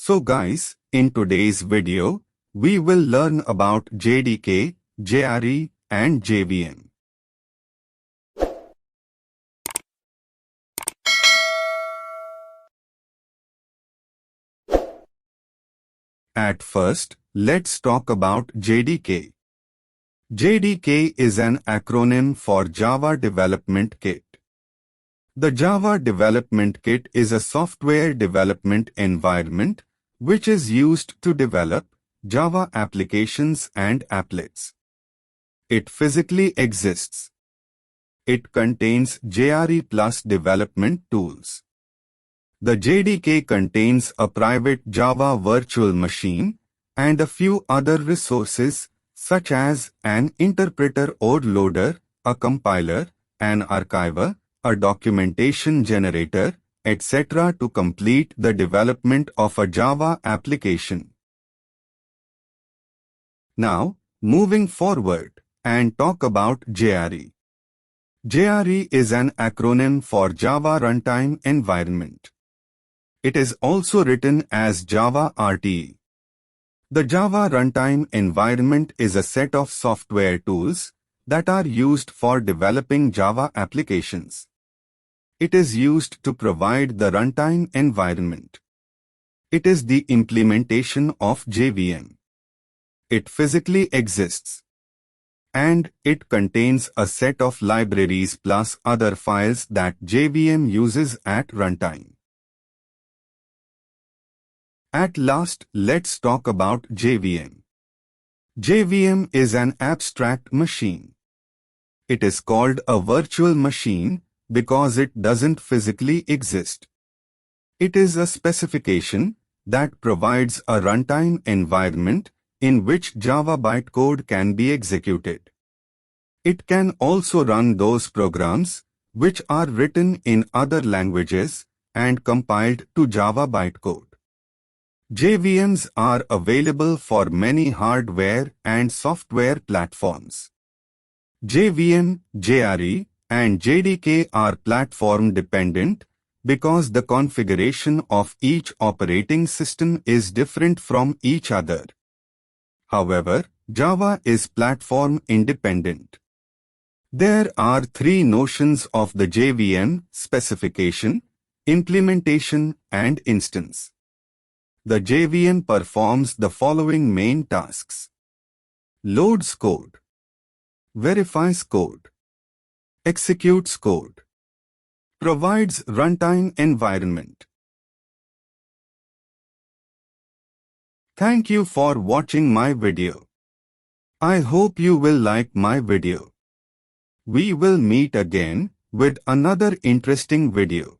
So guys, in today's video, we will learn about JDK, JRE and JVM. At first, let's talk about JDK. JDK is an acronym for Java Development Kit. The Java Development Kit is a software development environment which is used to develop Java applications and applets. It physically exists. It contains JRE plus development tools. The JDK contains a private Java virtual machine and a few other resources such as an interpreter or loader, a compiler, an archiver, a documentation generator, etc. to complete the development of a Java application. Now, moving forward and talk about JRE. JRE is an acronym for Java Runtime Environment. It is also written as Java RTE. The Java Runtime Environment is a set of software tools that are used for developing Java applications. It is used to provide the runtime environment. It is the implementation of JVM. It physically exists. And it contains a set of libraries plus other files that JVM uses at runtime. At last, let's talk about JVM. JVM is an abstract machine. It is called a virtual machine because it doesn't physically exist. It is a specification that provides a runtime environment in which Java bytecode can be executed. It can also run those programs which are written in other languages and compiled to Java bytecode. JVMs are available for many hardware and software platforms. JVM, JRE, and JDK are platform dependent because the configuration of each operating system is different from each other. However, Java is platform independent. There are three notions of the JVM: specification, implementation, and instance. The JVM performs the following main tasks: loads code, verifies code, executes code, provides runtime environment. Thank you for watching my video. I hope you will like my video. We will meet again with another interesting video.